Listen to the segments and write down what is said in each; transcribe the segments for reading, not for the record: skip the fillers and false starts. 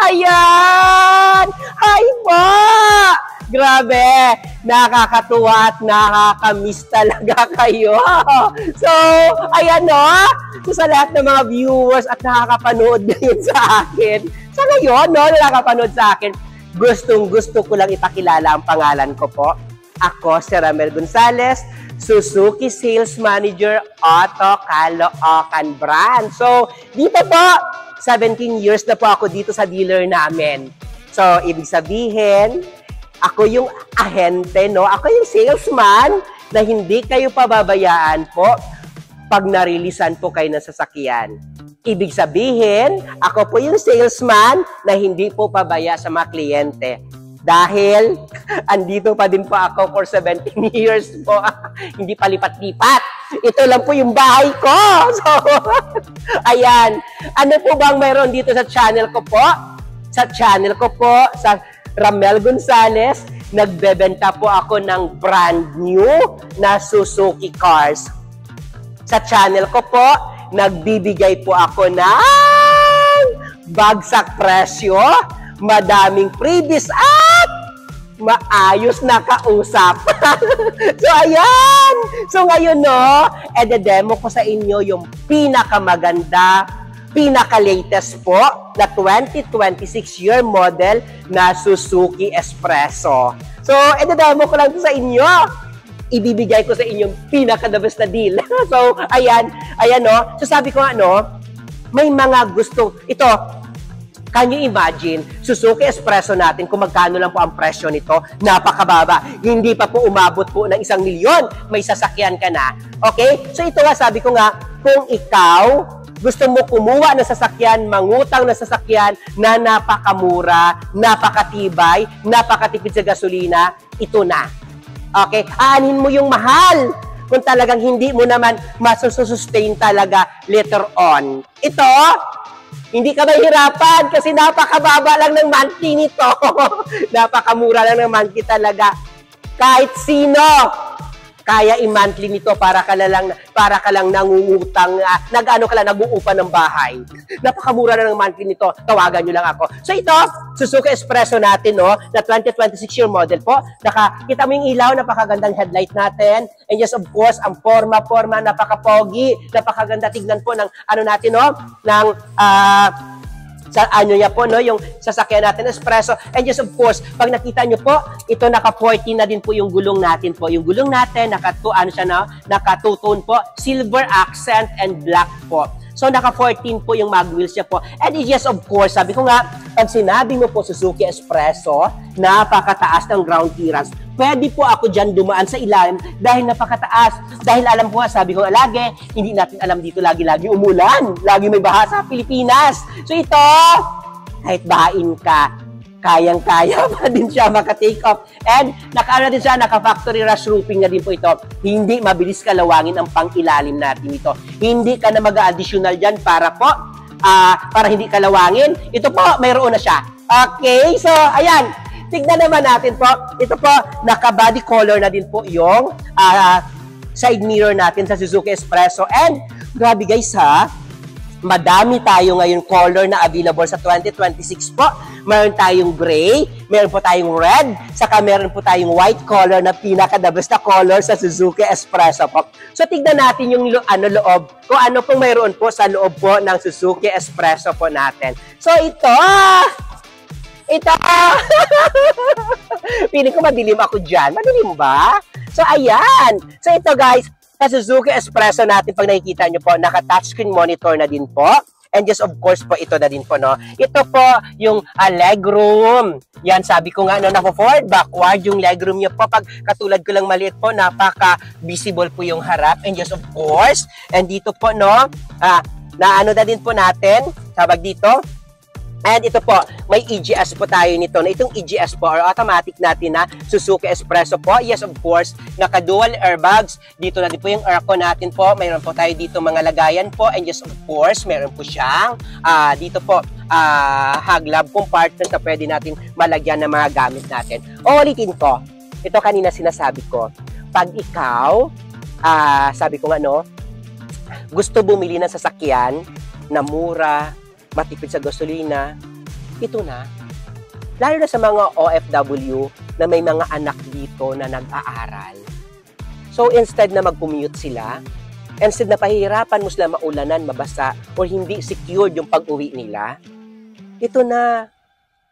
Ayan! Hi po! Grabe! Nakakatuwa at nakakamiss talaga kayo. So, ayan no. So, sa lahat ng mga viewers at nakakapanood ngayon sa akin, sa ngayon, no, nakakapanood sa akin, gustong-gusto ko lang ipakilala ang pangalan ko po. Ako si Ramel Gonzales, Suzuki Sales Manager, Auto Caloocan Brand. So, dito po, 17 years na po ako dito sa dealer namin. So, ibig sabihin, ako yung ahente, no? Ako yung salesman na hindi kayo pababayaan po pag narilisan po kayo ng sasakyan. Ibig sabihin, ako po yung salesman na hindi po pabaya sa mga kliyente. Dahil, andito pa din po ako for 17 years po. Hindi palipat-lipat. Ito lang po yung bahay ko. So, ayan. Ano po bang mayroon dito sa channel ko po? Sa channel ko po, sa Ramel Gonzales, nagbebenta po ako ng brand new na Suzuki cars. Sa channel ko po, nagbibigay po ako ng bagsak presyo, madaming freebies at maayos na kausap. So, ayan! So, ngayon, no, ede-demo ko sa inyo yung pinakamaganda, pinaka-latest po na 2026 year model na Suzuki Espresso. So, ede-demo ko lang ito sa inyo. Ibibigay ko sa inyo yung pinaka-the best na deal. So, ayan, no. So, sabi ko nga, no, may mga gusto, ito, can you imagine, Suzuki Espresso natin, kung magkano lang po ang presyo nito, napakababa. Hindi pa po umabot po ng 1 milyon, may sasakyan ka na. Okay? So ito nga, sabi ko nga, kung ikaw, gusto mo kumuha ng sasakyan, mangutang na sasakyan na napakamura, napakatibay, napakatipid sa gasolina, ito na. Okay? Aanin mo yung mahal kung talagang hindi mo naman masusustain talaga later on. Ito, hindi ka mahirapan kasi napakababa lang ng monthly nito. Napakamura lang ng monthly talaga. Kahit sino, kaya i-monthly nito para ka lang nangungutang, nag-uupa ng bahay. Napakamura na ng monthly nito. Tawagan nyo lang ako. So ito, Suzuki Espresso natin, no, na 2026 year model po. Nakita mo yung ilaw, napakagandang headlight natin. And yes, of course, ang forma, napakapogi. Napakaganda tignan po ng natin, no, ng sa niya po, no, yung sasakyan natin Espresso. And yes, of course, pag nakita nyo po, ito naka-14 na din po yung gulong natin po. Yung gulong natin, naka-two-tone po, silver accent and black po. So, naka-14 po yung mag wheels niya po. And yes, of course, sabi ko nga, pag sinabi mo po Suzuki Espresso, napakataas ng ground clearance. Pwede po ako dyan dumaan sa ilalim dahil napakataas. Dahil alam ko nga, sabi ko nga lagi, hindi natin alam dito lagi-lagi umulan. Lagi may baha sa Pilipinas. So ito, kahit bahain ka, kayang-kaya pa din siya maka-take off. And din siya, naka-factory rush roofing na din po ito. Hindi mabilis kalawangin ang pang-ilalim natin ito. Hindi ka na mag-additional dyan para po, para hindi kalawangin. Ito po, mayroon na siya. Okay, so ayan. Tignan naman natin po, ito po, naka-body color na din po yung side mirror natin sa Suzuki Espresso. And, grabe guys ha, madami tayo ngayon color na available sa 2026 po. Meron tayong gray, meron po tayong red, saka meron po tayong white color na pinaka-the best na color sa Suzuki Espresso po. So, tignan natin yung loob, kung ano pong mayroon po sa loob po ng Suzuki Espresso po natin. So, ito, piling ko madilim ako dyan. Madilim ba? So, ayan. So, ito guys, sa Suzuki Espresso natin, pag nakikita nyo po, naka-touchscreen monitor na din po. And just of course po, ito na din po, no? Ito po, yung legroom. Yan, sabi ko nga, no, na-forward, backward, yung legroom nyo po. Pag katulad ko lang maliit po, napaka-visible po yung harap. And just of course, and dito po, no, na din po natin, sabag dito, and ito po, may EGS po tayo nito. Na itong EGS po, or automatic natin na Suzuki Espresso po. Yes, of course, naka-dual airbags. Dito na din po yung aircon natin po. Mayroon po tayo dito mga lagayan po. And yes, of course, mayroon po siyang dito po, hog lab compartment na pwede natin malagyan ng mga gamit natin. Ulitin ko, ito kanina sinasabi ko, pag ikaw, sabi ko nga, no, gusto bumili ng sasakyan na mura, matipid sa gasolina, ito na. Lalo na sa mga OFW na may mga anak dito na nag-aaral. So instead na mag-commute sila, instead na pahihirapan mo sila maulanan, mabasa, o hindi secured yung pag-uwi nila, ito na.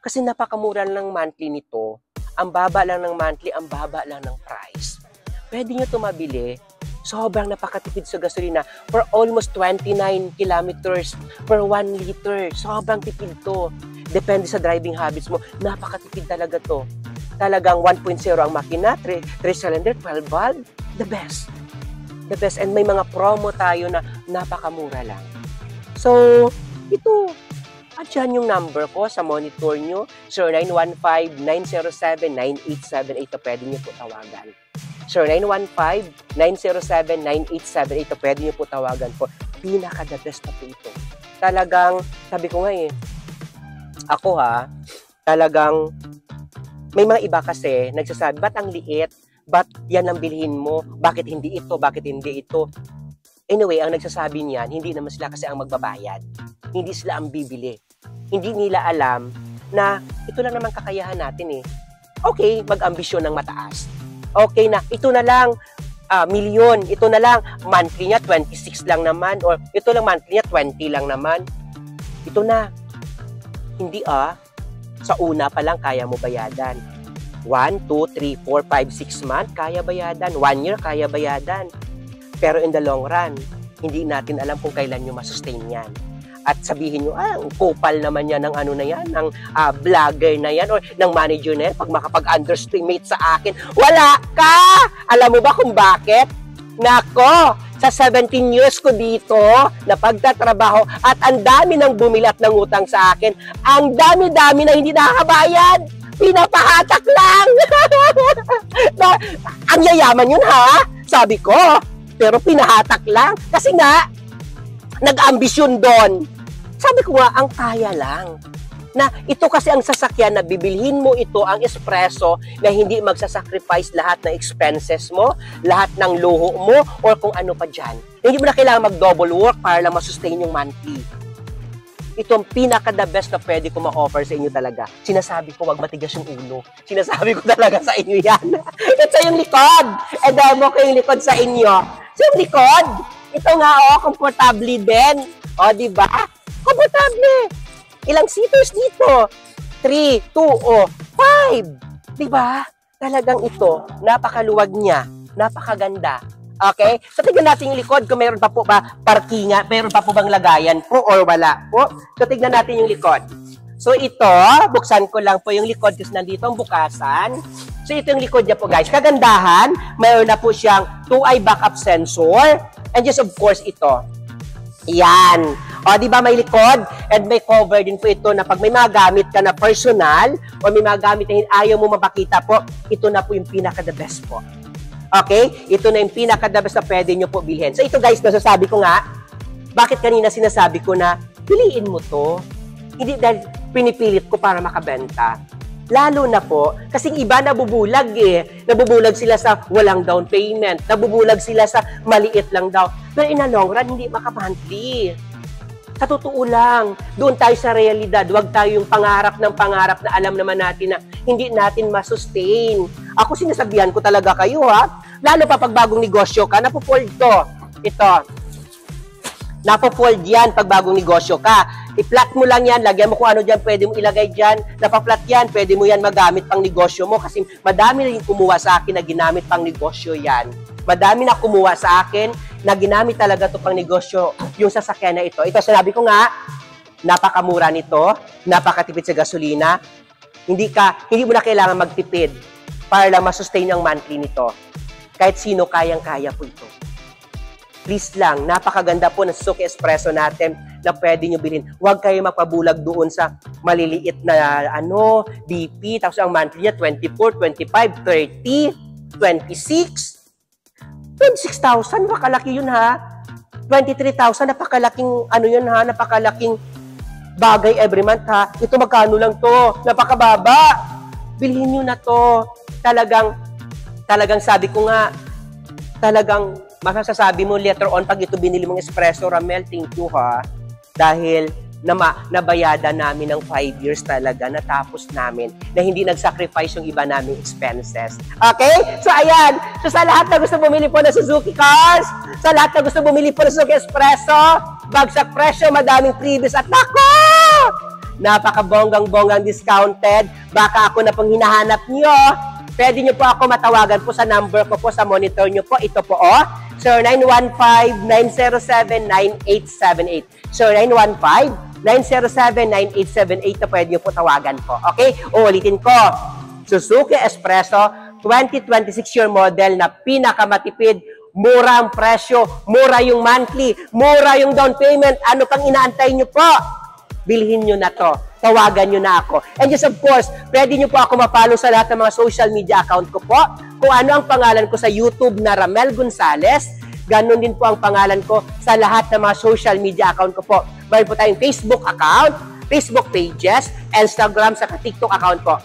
Kasi napakamura lang ng monthly nito. Ang baba lang ng monthly, ang baba lang ng price. Pwede nyo ito mabili. Sobrang napakatipid sa gasolina. For almost 29 kilometers per 1 liter. Sobrang tipid to. Depende sa driving habits mo. Napakatipid talaga to. Talagang 1.0 ang makina, 3-cylinder, 12 valve. The best. The best. And may mga promo tayo na napakamura lang. So, ito. At yan yung number ko sa monitor nyo. 0915-907-9878. Pwede nyo po tawagan. 0915-907-9878. Pwede nyo po tawagan po. Pinaka-the best na po ito. Talagang, sabi ko nga ako talagang, may mga iba kasi nagsasabi, ba't ang liit? Ba't yan ang bilhin mo? Bakit hindi ito? Bakit hindi ito? Anyway, ang nagsasabi niyan, hindi naman sila kasi ang magbabayad. Hindi sila ang bibili. Hindi nila alam na ito lang naman kakayahan natin eh. Okay, mag-ambisyon ng mataas. Okay na, ito na lang, milyon. Ito na lang, monthly niya, 26 lang naman. Or ito lang, monthly niya, 20 lang naman. Ito na. Hindi sa una pa lang kaya mo bayadan. 1, 2, 3, 4, 5, 6 months, kaya bayadan. 1 year, kaya bayadan. Pero in the long run, hindi natin alam kung kailan nyo masustain yan. At sabihin nyo, ang kupal naman yan ng ano na yan, ng vlogger na yan, or ng manager na yan, pag makapag-underestimate sa akin. Wala ka! Alam mo ba kung bakit? Nako, sa 17 years ko dito na pagtatrabaho at ang dami ng bumilat ng utang sa akin, ang dami-dami na hindi nakakabayad. Pinapahatak lang. Ang yayaman yun sabi ko. Pero pinahatak lang. Kasi nga, nag-ambisyon doon. Sabi ko nga, ang kaya lang. Na ito kasi ang sasakyan na bibilhin mo ito, ang espresso, na hindi magsasacrifice lahat ng expenses mo, lahat ng luho mo, or kung ano pa dyan. Hindi mo na kailangan mag-double work para lang masustain yung monthly. Ito ang pinaka-the best na pwede ko ma-offer sa inyo talaga. Sinasabi ko, wag matigas yung ulo. Sinasabi ko talaga sa inyo yan. Ito yung likod. E demo ko yung likod sa inyo. So yung likod, ito nga komportable din. Diba? Komportable. Ilang seaters dito? 3, 2, 5. Diba? Talagang ito, napakaluwag niya. Napakaganda. Okay? So, tignan natin yung likod kung mayroon pa po ba parkingan, mayroon pa po bang lagayan po or wala po. So, tignan natin yung likod. So, ito, buksan ko lang po yung likod kasi nandito ang bukasan. So, ito yung likod niya po, guys. Kagandahan, mayroon na po siyang 2-eye backup sensor. And just, of course, ito. Yan. Di ba may likod? And may cover din po ito na pag may magamit ka na personal o may magamit na ayaw mo mapakita po, ito na po yung pinaka-the best po. Okay? Ito na yung pinaka-the best na pwede nyo po bilhin. So ito guys, nasasabi ko nga, bakit kanina sinasabi ko na piliin mo to? Hindi dahil pinipilit ko para makabenta. Lalo na po, kasing iba nabubulag Nabubulag sila sa walang down payment. Nabubulag sila sa maliit lang daw. Pero in a long run, hindi makamonthly. Sa totoo lang, doon tayo sa realidad. Huwag tayo yung pangarap ng pangarap na alam naman natin na hindi natin masustain. Ako sinasabihan ko talaga kayo Lalo pa pag bagong negosyo ka, napo-fold to. Ito. Napo-fold yan pag bagong negosyo ka. I-flat mo lang yan, lagyan mo kung ano dyan, pwede mo ilagay dyan. Napa-flat yan, pwede mo yan magamit pang negosyo mo. Kasi madami rin kumuha sa akin na ginamit pang negosyo yan. Madami na kumuha sa akin na ginamit talaga to pang negosyo yung sasakyan na ito. Ito, sinabi ko nga, napakamura nito, napakatipid sa gasolina. Hindi mo na kailangan magtipid para lang masustain ang monthly nito. Kahit sino kayang-kaya po ito. Please lang, napakaganda po ng Suzuki Espresso natin na pwede nyo bilhin. Huwag kayo mapabulag doon sa maliliit na BP. Tapos ang monthly niya, 24, 25, 30, 26. 26,000, napakalaki yun 23,000, napakalaking napakalaking bagay every month Ito magkano lang to? Napakababa. Bilhin nyo na to. Talagang sabi ko nga, talagang masasabi mo later on pag ito binili mong espresso, Ramel, thank you Dahil nabayada namin ng 5 years talaga, natapos namin, na hindi nag-sacrifice yung iba naming expenses. Okay? So, ayan. So, sa lahat na gusto bumili po ng Suzuki cars, sa lahat na gusto bumili po ng Suzuki Espresso, bagsak presyo, madaming previous, at nako! Napaka-bonggang-bonggang discounted. Baka ako na pong hinahanap nyo. Pwede nyo po ako matawagan po sa number ko po, sa monitor nyo po. Ito po, 0915-907-9878. 0915-907-9878 na pwede nyo po tawagan po. Okay? Uulitin ko. Suzuki Espresso 2026 year model na pinakamatipid, mura ang presyo, mura yung monthly, mura yung down payment. Ano pang inaantay nyo po? Bilhin nyo na to. Tawagan nyo na ako. And yes, of course, pwede nyo po ako mapalo sa lahat ng mga social media account ko po. Kung ano ang pangalan ko sa YouTube na Ramel Gonzales, ganun din po ang pangalan ko sa lahat ng mga social media account ko po. Mayroon po tayong Facebook account, Facebook pages, Instagram, saka TikTok account po.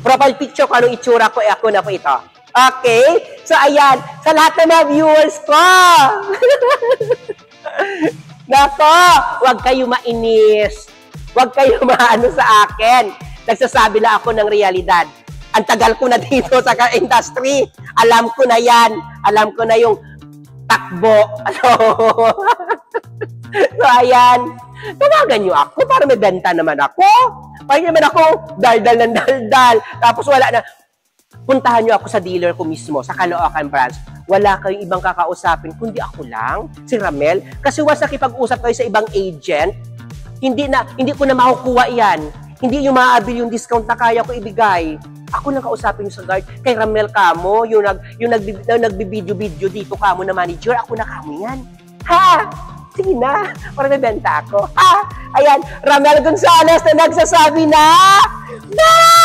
Profile picture ko, anong itsura ko, ako na po ito. Okay? So, ayan. Sa lahat ng mga viewers ko. Nako, huwag kayo mainis. Huwag kayo maano sa akin. Nagsasabi lang ako ng realidad. Ang tagal ko na dito sa car industry. Alam ko na yan. Alam ko na yung takbo. So, ayan. Tawagan nyo ako para may benta naman ako. Para naman ako daldal ng daldal. Tapos wala na. Puntahan nyo ako sa dealer ko mismo, sa Caloocan branch. Wala kayong ibang kakausapin, kundi ako lang, si Ramel. Kasi once nakipag-usap kayo sa ibang agent, hindi ko na makukuha yan. Hindi yung maabil yung discount na kaya ko ibigay. Ako lang kausapin yung sa guard. Kay Ramel kamo, yung nagbibideo-video dito kamo na manager, ako na kamo yan. Ha? Sige na, para nabenta ako. Ha? Ayan, Ramel Gonzales na nagsasabi na, bye!